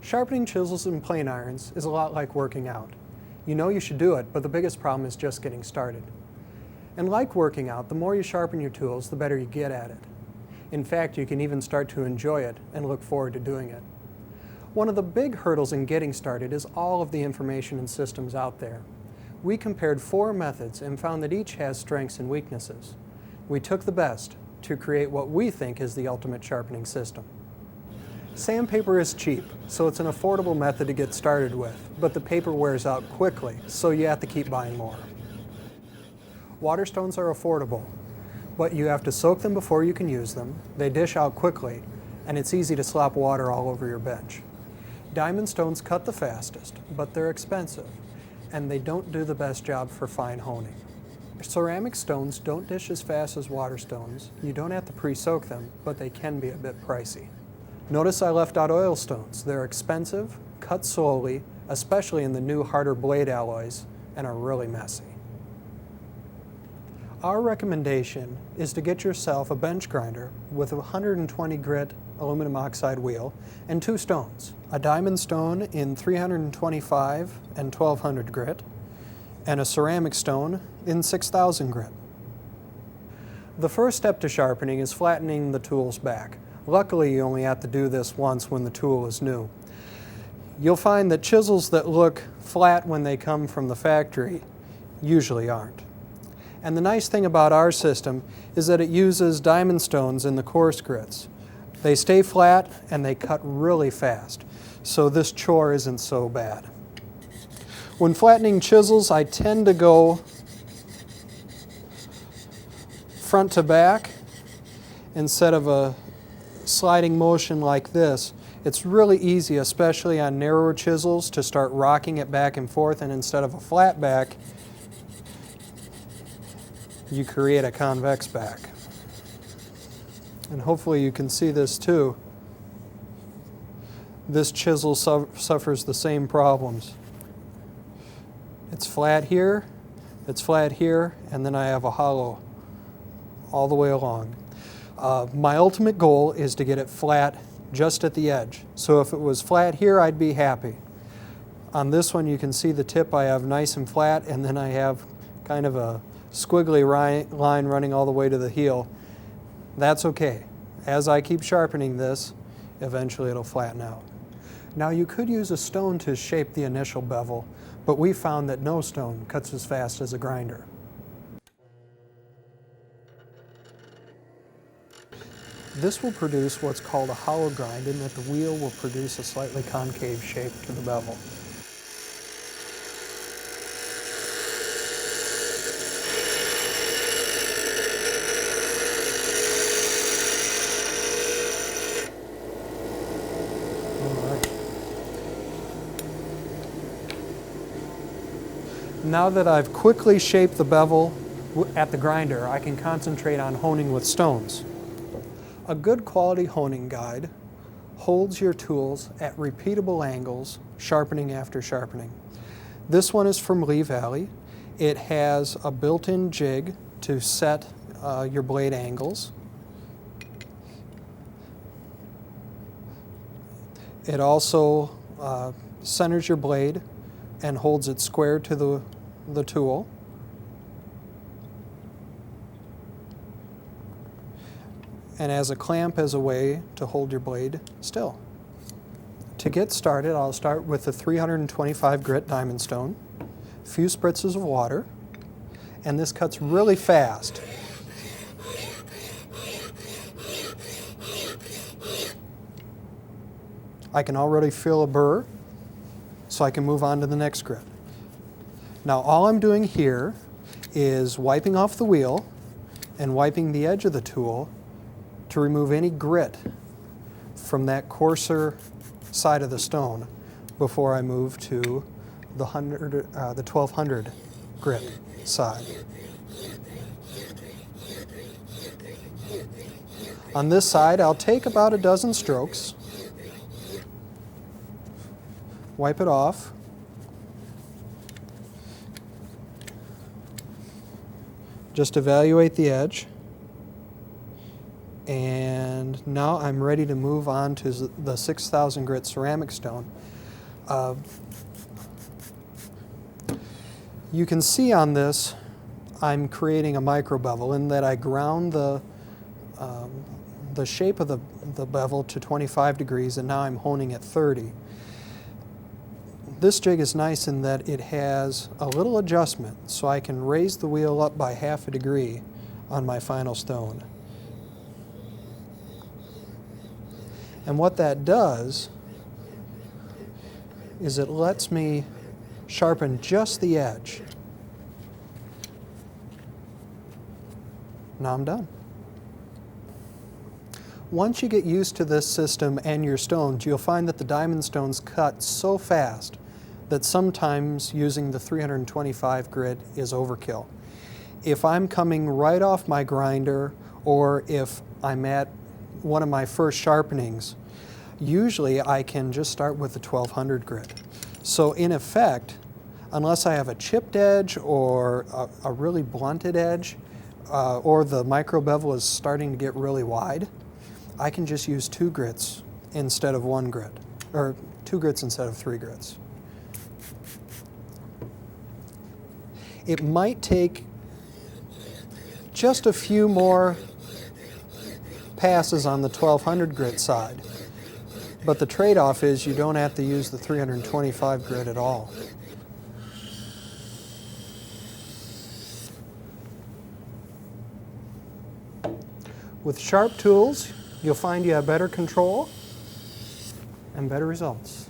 Sharpening chisels and plane irons is a lot like working out. You know you should do it, but the biggest problem is just getting started. And like working out, the more you sharpen your tools, the better you get at it. In fact, you can even start to enjoy it and look forward to doing it. One of the big hurdles in getting started is all of the information and systems out there. We compared 4 methods and found that each has strengths and weaknesses. We took the best to create what we think is the ultimate sharpening system. Sandpaper is cheap, so it's an affordable method to get started with, but the paper wears out quickly, so you have to keep buying more. Water stones are affordable, but you have to soak them before you can use them, they dish out quickly, and it's easy to slop water all over your bench. Diamond stones cut the fastest, but they're expensive, and they don't do the best job for fine honing. Ceramic stones don't dish as fast as water stones. You don't have to pre-soak them, but they can be a bit pricey. Notice I left out oil stones. They're expensive, cut slowly, especially in the new harder blade alloys, and are really messy. Our recommendation is to get yourself a bench grinder with a 120 grit aluminum oxide wheel and 2 stones, a diamond stone in 325 and 1200 grit, and a ceramic stone in 6000 grit. The first step to sharpening is flattening the tools back. Luckily, you only have to do this once when the tool is new. You'll find that chisels that look flat when they come from the factory usually aren't. And the nice thing about our system is that it uses diamond stones in the coarse grits. They stay flat and they cut really fast, so this chore isn't so bad. When flattening chisels, I tend to go front to back instead of a sliding motion like this. It's really easy, especially on narrower chisels, to start rocking it back and forth, and instead of a flat back, you create a convex back. And hopefully you can see this too. This chisel suffers the same problems. It's flat here, it's flat here, and then I have a hollow all the way along. My ultimate goal is to get it flat just at the edge. So if it was flat here, I'd be happy. On this one, you can see the tip I have nice and flat, and then I have kind of a squiggly line running all the way to the heel. That's okay. As I keep sharpening this, eventually it'll flatten out. Now you could use a stone to shape the initial bevel, but we found that no stone cuts as fast as a grinder. This will produce what's called a hollow grind, in that the wheel will produce a slightly concave shape to the bevel. Now that I've quickly shaped the bevel at the grinder, I can concentrate on honing with stones. A good quality honing guide holds your tools at repeatable angles, sharpening after sharpening. This one is from Lee Valley. It has a built-in jig to set your blade angles. It also centers your blade and holds it square to the tool. And as a clamp as a way to hold your blade still. To get started, I'll start with the 325 grit diamond stone, a few spritzes of water, and this cuts really fast. I can already feel a burr, so I can move on to the next grit. Now all I'm doing here is wiping off the wheel and wiping the edge of the tool to remove any grit from that coarser side of the stone before I move to the 1200 grit side. On this side, I'll take about a dozen strokes, wipe it off, just evaluate the edge, And now I'm ready to move on to the 6,000 grit ceramic stone. You can see on this I'm creating a micro bevel in that I ground the shape of the bevel to 25 degrees, and now I'm honing at 30. This jig is nice in that it has a little adjustment, so I can raise the wheel up by half a degree on my final stone. And what that does is it lets me sharpen just the edge. Now I'm done. Once you get used to this system and your stones, you'll find that the diamond stones cut so fast that sometimes using the 325 grit is overkill. If I'm coming right off my grinder, or if I'm at one of my first sharpenings, usually I can just start with the 1200 grit. So in effect, unless I have a chipped edge or a really blunted edge, or the micro bevel is starting to get really wide, I can just use 2 grits instead of 1 grit, or 2 grits instead of 3 grits. It might take just a few more passes on the 1200 grit side, but the trade-off is you don't have to use the 325 grit at all. With sharp tools, you'll find you have better control and better results.